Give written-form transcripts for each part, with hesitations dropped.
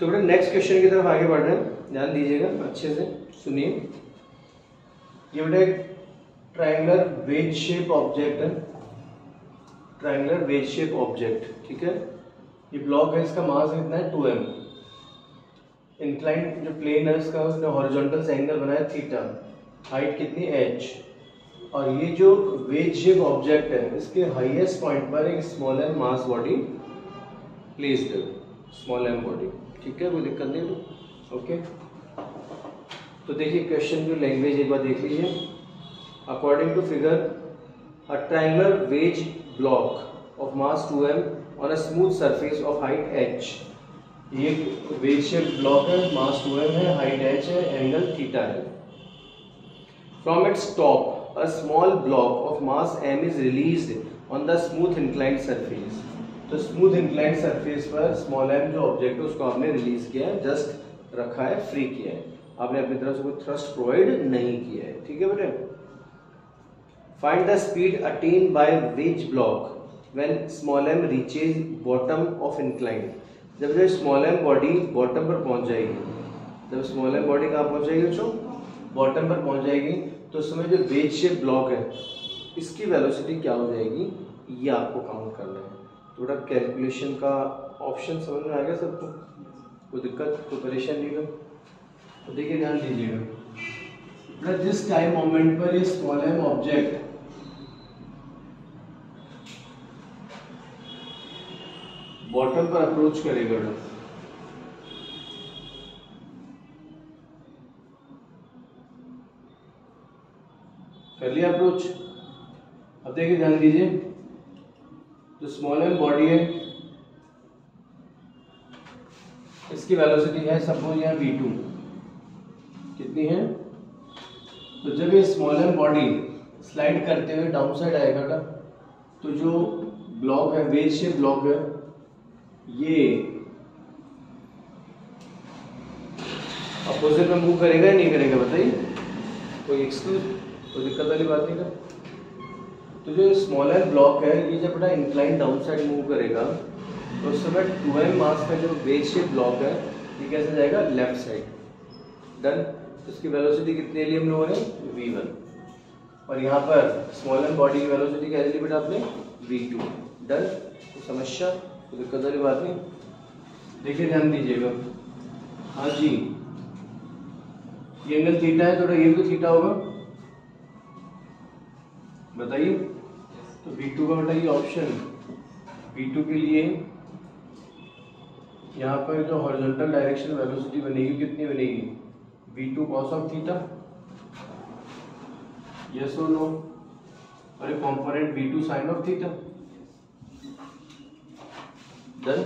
तो बेटा next question की तरफ आगे बढ़ रहे हैं, ध्यान दीजिएगा, अच्छे से सुनिए। ये बेटा एक ट्रायंगुलर वेज शेप ऑब्जेक्ट है, ट्रायंगुलर वेज शेप ऑब्जेक्ट, ठीक है। ये ब्लॉक है, इसका मास कितना है 2m। इंक्लाइंड जो प्लेन है इसका, उसने हॉरिजॉन्टल एंगल बनाया थीटा, हाइट कितनी h, और ये जो वेज शेप ऑब्जेक्ट है इसके हाईएस्ट पॉइंट पर एक small m mass body placed है, स्मॉल एम बॉडी, ठीक है, कोई दिक्कत नहीं तो ओके। तो देखिए क्वेश्चन की लैंग्वेज एक बार देख लीजिए। According to figure a triangular wedge block of mass 2m on a smooth surface of height h। ये वेज शेप ब्लॉक है, मास 2m है, हाइट h है, एंगल थीटा है। From its top a small block of mass m is released on the smooth inclined surface। तो smooth inclined surface पर small m जो object है उसको आपने रिलीज किया है, जस्ट रखा है, फ्री किया है, आपने अपनी तरफ से कोई थ्रस्ट प्रोवाइड नहीं किया है, ठीक है बेटे। Find the speed attain by wedge block when small m reaches bottom of incline. जब जो स्मॉल m बॉडी बॉटम पर पहुंच जाएगी, जब स्मॉल m बॉडी कहाँ पहुंच जाएगी बच्चों, बॉटम पर पहुंच जाएगी, तो उस समय जो वेज शेप ब्लॉक है इसकी वेलोसिटी क्या हो जाएगी, ये आपको काउंट करना है। थोड़ा कैलकुलेशन का ऑप्शन समझ में आ गया सबको, कोई दिक्कत कोई परेशानी नहीं है। तो देखिए ध्यान दीजिएगा, जिस टाइम मोमेंट पर ये स्मॉल एम ऑब्जेक्ट बॉटम पर अप्रोच करेगा, कर लिया अप्रोच। अब देखिए ध्यान दीजिए, जो स्मॉल एम बॉडी है इसकी वेलोसिटी है सपोज यहाँ v2, कितनी है, तो जब ये स्मॉल एम बॉडी स्लाइड करते हुए डाउन साइड आएगा ना, तो जो ब्लॉक है वेज शेप ब्लॉक है ये अपोजिट में मूव करेगा या नहीं करेगा बताइए, कोई एक्सक्यूज, कोई दिक्कत वाली बात नहीं कर। तो जो स्मॉलर ब्लॉक है ये जब बड़ा इंक्लाइन डाउन साइड मूव करेगा तो उस समय 2m मास का जो वेज शेप ब्लॉक है ये कैसे जाएगा, लेफ्ट साइड, डन। इसकी वेलोसिटी कितनी ली हम लोगों ने, v1, और यहाँ पर स्मॉल एम बॉडी की वेलोसिटी क्या ली बेटा आपने, v2, डन। तो समस्या, कोई दिक्कत वाली बात नहीं। देखिए ध्यान दीजिएगा, हाँ जी, ये एंगल थीटा है, थोड़ा ये भी थीटा होगा, बताइए। तो v2 का बेटा ये ऑप्शन, v2 के लिए यहाँ पर जो हॉरिजॉन्टल डायरेक्शन वेलोसिटी बनेगी कितनी बनेगी, v2 cos of theta, yes और नो, और एक component v2 sin of theta, done.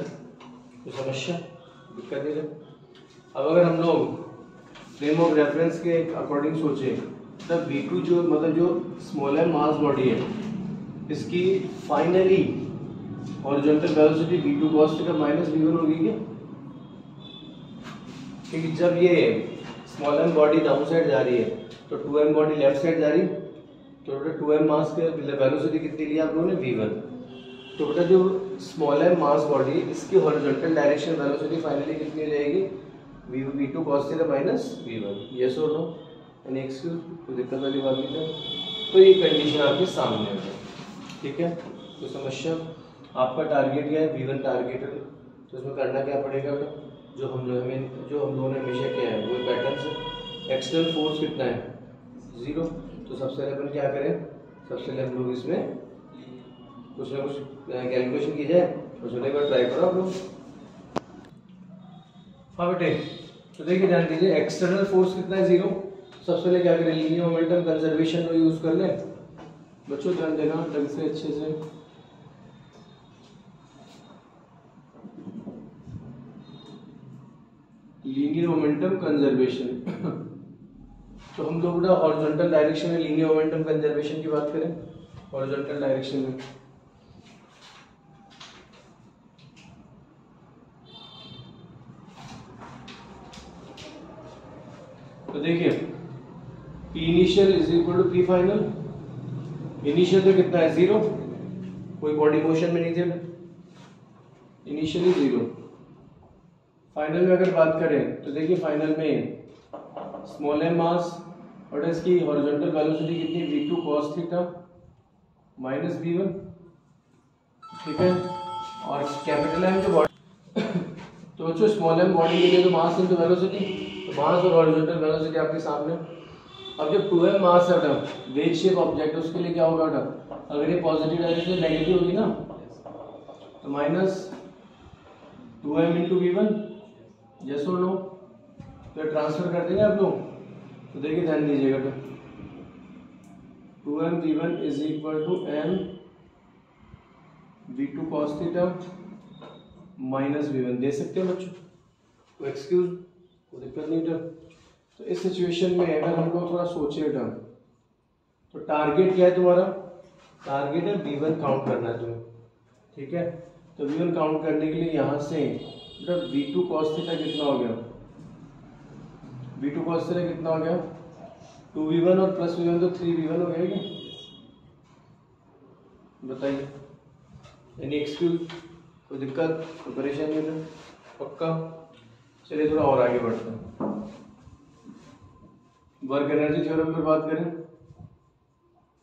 तो समस्या दिक्कत नहीं है। अब अगर हम लोग फ्रेम ऑफ रेफरेंस के अकॉर्डिंग सोचें, तब v2 जो मतलब जो स्मॉल एम मास बॉडी है इसकी finally horizontal velocity v2 cos theta minus v1 होगी क्या, क्योंकि जब ये small m body down side जा रही है तो 2m बॉडी लेफ्ट साइड जा रही है, तो बेटा 2m मास के वेलोसिटी कितनी ली आप लोगों ने, v1। तो बेटा जो स्मॉल एम मास बॉडी इसकी हॉरिजॉन्टल डायरेक्शन वेलोसिटी फाइनली कितनी हो जाएगी, v2 cos theta minus v1, yes और नो, एनी एक्सक्यूज, कोई दिक्कत वाली बात नहीं है। तो ये कंडीशन आपके सामने है, ठीक है। तो समस्या आपका टारगेट क्या है, v1 टारगेट है, तो इसमें करना क्या पड़ेगा, जो हम लोगों ने हमेशा किया है वो पैटर्न से। एक्सटर्नल फोर्स कितना है, 0, तो सबसे पहले अपन क्या करें, सबसे पहले हम लोग इसमें कुछ ना कुछ कैलकुलेशन की जाए, तो चलो एक बार ट्राई करो आप लोग। हाँ बेटे, तो देखिए ध्यान दीजिए, एक्सटर्नल फोर्स कितना है, 0। सबसे पहले क्या करें, लीनियर मोमेंटम कंजर्वेशन को यूज कर लें। बच्चों ध्यान देना ढंग से, अच्छे से, लीनियर मोमेंटम कंजर्वेशन। तो हम लोग ना हॉरिजॉन्टल डायरेक्शन में लीनियर मोमेंटम कंजर्वेशन की बात करें, हॉरिजॉन्टल डायरेक्शन में तो देखिए P initial is equal to P final. Initial तो कितना है, 0, कोई बॉडी मोशन में नहीं थे, इनिशियली 0, फाइनल में अगर बात करें तो देखिए फाइनल में स्मॉल m मास और इसकी हॉरिजॉन्टल वेलोसिटी कितनी, v2 cos theta minus v1, ठीक है। और कैपिटल M जो बॉडी तो बच्चों स्मॉल m बॉडी के लिए तो मास इनटू वेलोसिटी, तो मास और हॉरिजॉन्टल वेलोसिटी आपके सामने। अब जब 2m मास है वेज शेप ऑब्जेक्ट है उसके लिए क्या होगा बेटा, अगर ये पॉजिटिव डायरेक्शन नेगेटिव होगी ना तो minus 2m into v1, yes और नो, तो ट्रांसफर कर देंगे आप लोग। तो देखिए ध्यान दीजिएगा, तो 2m v1 is equal to m v2 cos theta minus v1 दे सकते हैं बच्चों, कोई एक्सक्यूज कोई दिक्कत नहीं था। तो इस सिचुएशन में अगर हम लोग थोड़ा सोचे टर्म, तो टारगेट क्या है तुम्हारा, टारगेट है v1 काउंट करना है तुम्हें, ठीक है। तो v1 काउंट करने के लिए यहाँ से v2 cos थीटा कितना हो गया, v2 cos थीटा कितना हो गया 2v1 और प्लस v1 तो 3v1 हो गया क्या, बताइए। एनी एक्सक्यूज, कोई दिक्कत कोई परेशानी है पक्का। चलिए थोड़ा और आगे बढ़ते हैं। वर्क एनर्जी थ्योरम पर बात करें,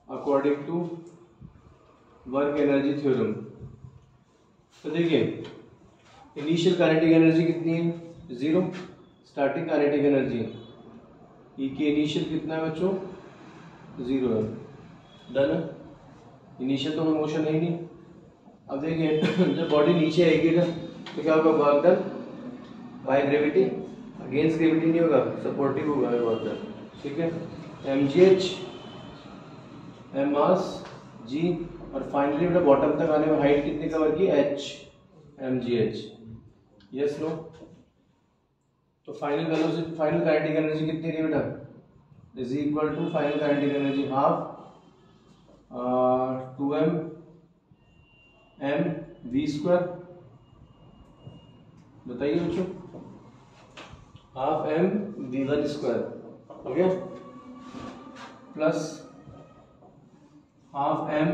according to work energy theorem, तो देखिए इनिशियल काइनेटिक एनर्जी कितनी है, 0। स्टार्टिंग काइनेटिक एनर्जी ई की इनिशियल कितना है बच्चों, 0 है, डन है। इनिशियल तो कोई मोशन है ही नहीं। अब देखिए जब बॉडी नीचे आएगी ना तो क्या होगा, work done by gravity, against gravity नहीं होगा, सपोर्टिव होगा वर्क डन, ठीक है। mgh m मास g, और फाइनली बेटा बॉटम तक आने में हाइट कितनी कवर की, h mgh, यस नो। तो final velocity, final kinetic energy कितनी रही बेटा, is equal to final kinetic energy half 2m m v square, बताइए बच्चों, हाफ m v1 स्क्वायर हो गया, प्लस हाफ m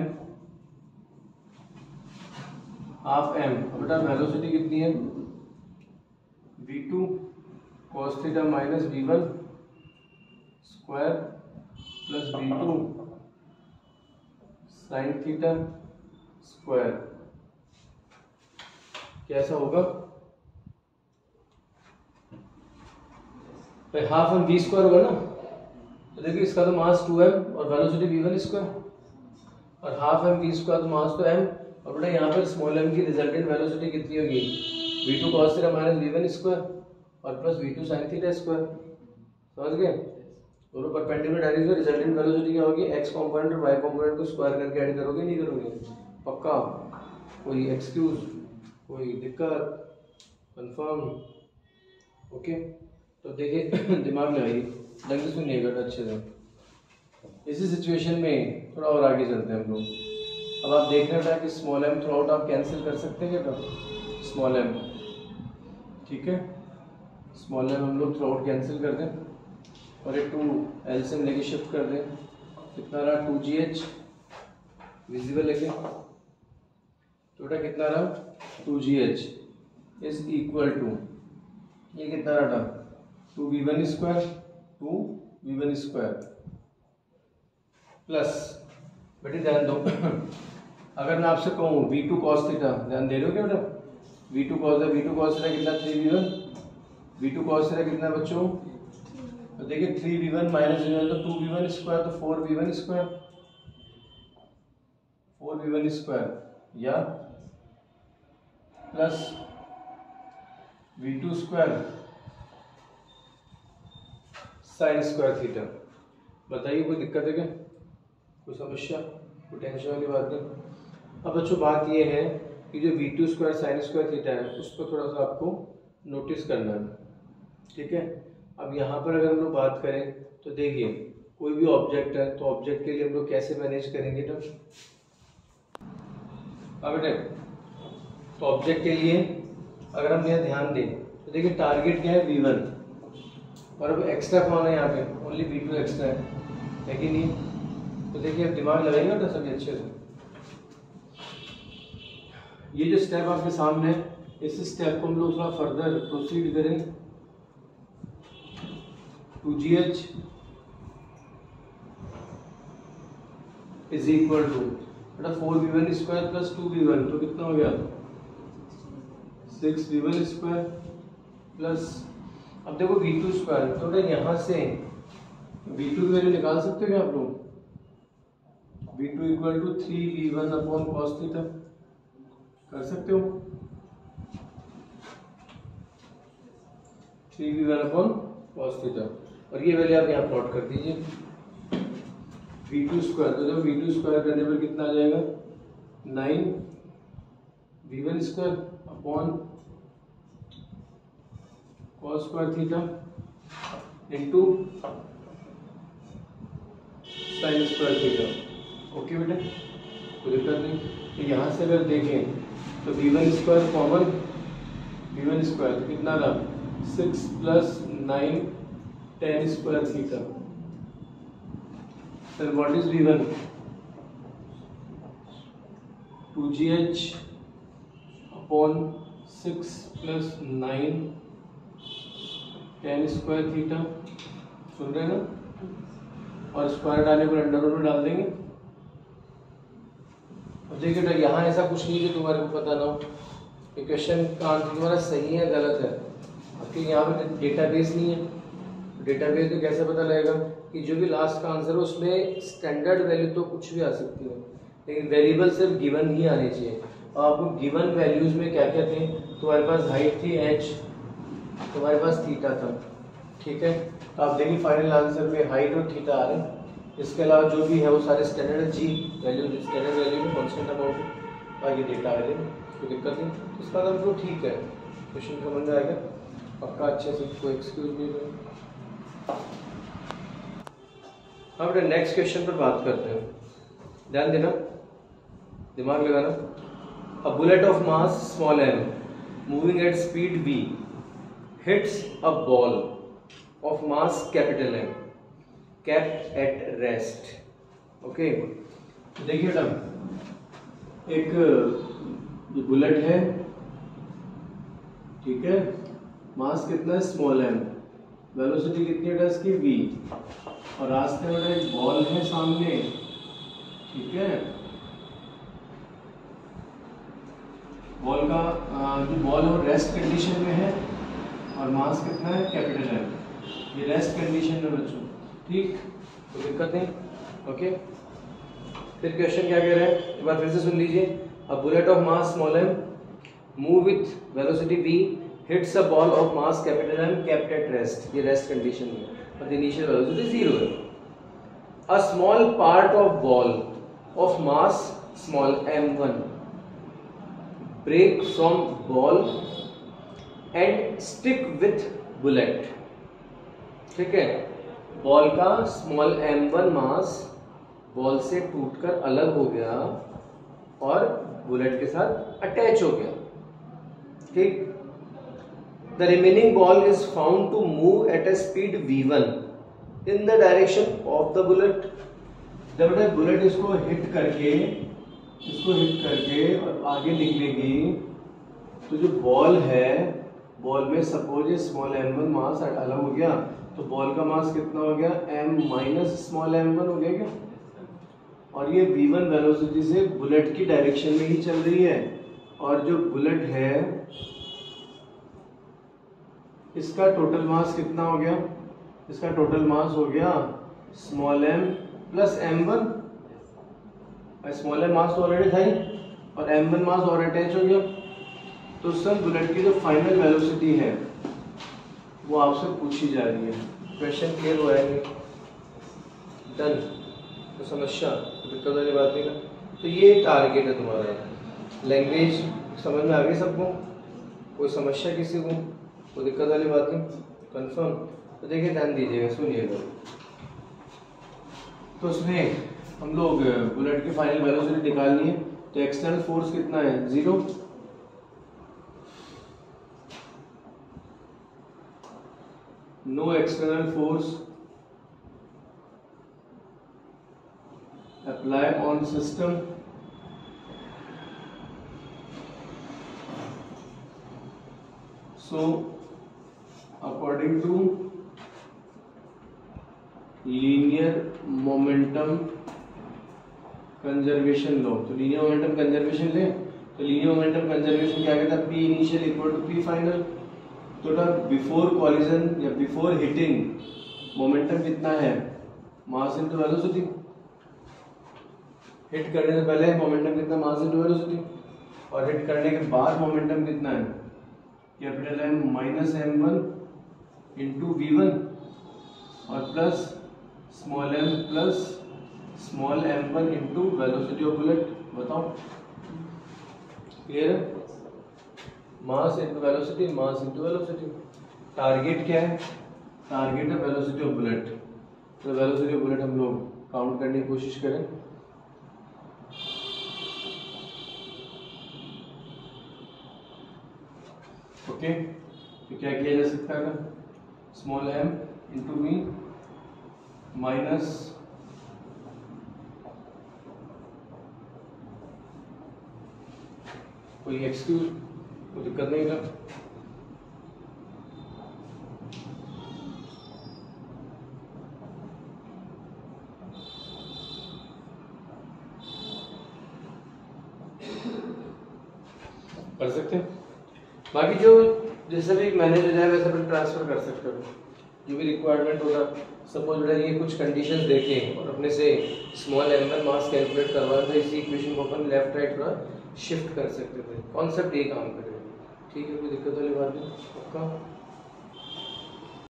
बेटा वेलोसिटी कितनी है, v2 cos theta minus v1 square plus v2 sin theta square, कैसा होगा भाई, हाफ m v स्क्वायर होगा ना, तो देखिए इसका तो मास 2m और वेलोसिटी v1 स्क्वायर, और हाफ m v स्क्वायर तो मास तो m, और बेटा यहाँ पर स्मॉल m की रिजल्टेंट वेलोसिटी कितनी होगी, v2 cos theta minus v1 square और plus v2 sin theta square, समझ गए। दोनों परपेंडिकुलर डायरेक्शन, रिजल्टेंट वेलोसिटी क्या होगी, x कंपोनेंट और y कंपोनेंट को स्क्वायर करके ऐड करोगे, नहीं करोगे, पक्का, कोई एक्सक्यूज कोई दिक्कत, कंफर्म, ओके। तो देखिए दिमाग लगाइए, ढंग से सुनिएगा अच्छे से। इसी सिचुएशन में थोड़ा और आगे चलते हैं हम लोग। अब आप देख रहे हैं कि स्मॉल m थ्रू आउट आप कैंसिल कर सकते हैं क्या, स्मॉल m, ठीक है, स्मॉल m हम लोग थ्रू आउट कैंसिल कर दें और एक 2 एलसीएम लेके शिफ्ट कर दें, कितना रहा 2gh विजिबल लेके, तो बेटा कितना रहा 2gh इज इक्वल टू, ये कितना रहा 2v1 स्क्वायर प्लस, बेटे ध्यान दो अगर मैं आपसे कहूँ v2 cos थीटा, ध्यान दे रहे हो क्या बेटा, v2 cos थीटा कितना 3v1, v2 cos थीटा कितना बच्चों, तो देखिए 3v1 माइनस v1 तो 2v1 स्क्वायर, तो 4v1 स्क्वायर या plus v2 square sine square theta, बताइए कोई दिक्कत है क्या, कोई समस्या, कोई टेंशन वाली बात नहीं। अब बच्चों बात ये है कि जो v2 square sine square theta है उसको थोड़ा सा आपको नोटिस करना है, ठीक है। अब यहाँ पर अगर हम लोग बात करें तो देखिए कोई भी ऑब्जेक्ट है तो ऑब्जेक्ट के लिए हम लोग कैसे मैनेज करेंगे, तो बेटे तो ऑब्जेक्ट के लिए अगर हम यहाँ ध्यान दें तो देखिए टारगेट क्या है v1, और अब एक्स्ट्रा कौन है यहाँ पे, ओनली v2 एक्स्ट्रा है कि नहीं। तो देखिए अब दिमाग लगाइएगा तो सभी अच्छे से, ये जो स्टेप आपके सामने है इस स्टेप को हम लोग थोड़ा फर्दर प्रोसीड करें। 2GH इज इक्वल टू बेटा 4V1 स्क्वायर प्लस 2V1, तो कितना हो गया 6V1 स्क्वायर प्लस, अब देखो V2 स्क्वायर, तो बेटा यहाँ से V2 की वैल्यू निकाल सकते हो क्या आप लोग? V2 equal to 3V1 upon cos theta, कर सकते हो? 3V1 अपॉन कॉस थीटा, और ये वैल्यू आप यहाँ प्लॉट कर दीजिए। V2 स्क्वायर, तो जब V2 स्क्वायर करने पर कितना आ जाएगा 9V1 square upon cos square theta into sine square theta. Okay बेटा, कोई दिक्कत नहीं। तो यहाँ से अगर देखें तो V1 square common, V1 square कितना रहा 6 plus 9 10 square theta. Then what is V1? 2GH upon 6 plus 9 10 square theta, सुन रहे हैं ना? और स्क्वायर डालने पर अंडर रूट में डाल देंगे। अब देखिए बेटा यहाँ ऐसा कुछ नहीं जो तुम्हारे को पता ना हो, ये क्वेश्चन का आंसर तुम्हारा सही है गलत है, आपके यहाँ पे डेटाबेस नहीं है। डेटाबेस में कैसे पता लगेगा कि जो भी लास्ट का आंसर है उसमें स्टैंडर्ड वैल्यू तो कुछ भी आ सकती है, लेकिन वेरिएबल सिर्फ गिवन ही आने चाहिए। और आपको गिवन वैल्यूज में क्या क्या थे, तुम्हारे पास हाइट थी h, तुम्हारे पास थीटा था, ठीक है। तो आप देखिए फाइनल आंसर में हाइट और थीटा आ रहे हैं, इसके अलावा जो भी है वो सारे स्टैंडर्ड जी वैल्यू, स्टैंडर्ड वैल्यू में कॉन्स्टेंट अमाउंट, बाकी डेटा आ रहे हैं, कोई दिक्कत नहीं। इसका मतलब तो ठीक है, क्वेश्चन समझ में आएगा पक्का अच्छे से, कोई एक्सक्यूज नहीं है। अब नेक्स्ट क्वेश्चन पर बात करते हैं, ध्यान देना, दिमाग लगाना। अ bullet of mass small m moving at speed v hits a ball of mass capital M kept at rest. Okay, देखिए बेटा एक बुलेट है, ठीक है, मास कितना है स्मॉल m, वेलोसिटी कितनी है इसकी v, और रास्ते में एक बॉल है सामने, ठीक है। बॉल का जो बॉल है वो रेस्ट कंडीशन में है और मास कितना है कैपिटल M, ये रेस्ट कंडीशन में बच्चों, ठीक, कोई दिक्कत नहीं। ओके, फिर क्वेश्चन क्या कह रहा है एक बार फिर से सुन लीजिए। A bullet of mass small m move with velocity v hits a ball of mass capital M kept at rest, ये रेस्ट कंडीशन में, और द इनिशियल वेलोसिटी 0 है। A small part of ball of mass small m1 break from ball and stick with bullet, ठीक है। Ball का small m1 मास ball से टूटकर अलग हो गया और बुलेट के साथ अटैच हो गया, ठीक। The remaining ball is found to move at a speed v1 in the direction of the bullet. जब बुलेट इसको हिट करके और आगे निकलेगी, तो जो बॉल है, बॉल में सपोज ये स्मॉल m1 मास अलग हो गया, तो बॉल का मास कितना हो गया m माइनस स्मॉल m1 हो गया क्या, और ये v1 वेलोसिटी से बुलेट की डायरेक्शन में ही चल रही है, और जो बुलेट है इसका टोटल मास कितना हो गया, इसका टोटल मास हो गया small m plus m1, small m मास तो ऑलरेडी था ही और m1 मास और अटैच हो गया, तो उस समय बुलेट की जो फाइनल वेलोसिटी है वो आपसे पूछी जा रही है। क्वेश्चन क्लियर हुआ है, डन, तो समस्या दिक्कत वाली बात नहीं ना। तो ये टारगेट है तुम्हारा, लैंग्वेज समझ में आ गई सबको, कोई समस्या किसी को, कोई दिक्कत वाली बात नहीं, कंफर्म। तो देखिए ध्यान दीजिएगा, सुनिएगा। तो उसमें हम लोग बुलेट की फाइनल वेलोसिटी निकालनी है, तो एक्सटर्नल फोर्स कितना है 0, no external force apply on system, so according to linear momentum conservation law, तो लीनियर मोमेंटम कंजर्वेशन ले, तो लीनियर मोमेंटम कंजर्वेशन क्या कहता है, P initial equal to P final. तो बिफोर कॉलिजन या बिफोर हिटिंग मोमेंटम कितना है, मास इनटू वेलोसिटी। हिट करने से पहले मोमेंटम कितना, मास इनटू वेलोसिटी, और हिट करने के बाद मोमेंटम कितना है, capital M minus m1 into v1 और plus small m plus small m1 into velocity of bullet. बताओ क्लियर है? Mass into velocity, mass into velocity. Target क्या है, टारगेट है वेलोसिटी ऑफ बुलेट। तो वेलोसिटी ऑफ बुलेट हम लोग count करने की कोशिश करें। ओके, तो क्या किया जा सकता है, small m into v minus कोई एक्सक्यूज, कोई दिक्कत नहीं था। कर सकते हैं, बाकी जो जैसे भी मैनेज हो जाए वैसे अपन ट्रांसफर कर सकते हो, जो भी रिक्वायरमेंट होगा। सपोज बेटा ये कुछ कंडीशंस देखें और अपने से स्मॉल m1 मास कैलकुलेट करवा, तो इसी इक्वेशन को अपन लेफ्ट राइट थोड़ा शिफ्ट कर सकते थे। कॉन्सेप्ट ये काम करेगा, ठीक है, कोई दिक्कत वाली बात नहीं। पक्का?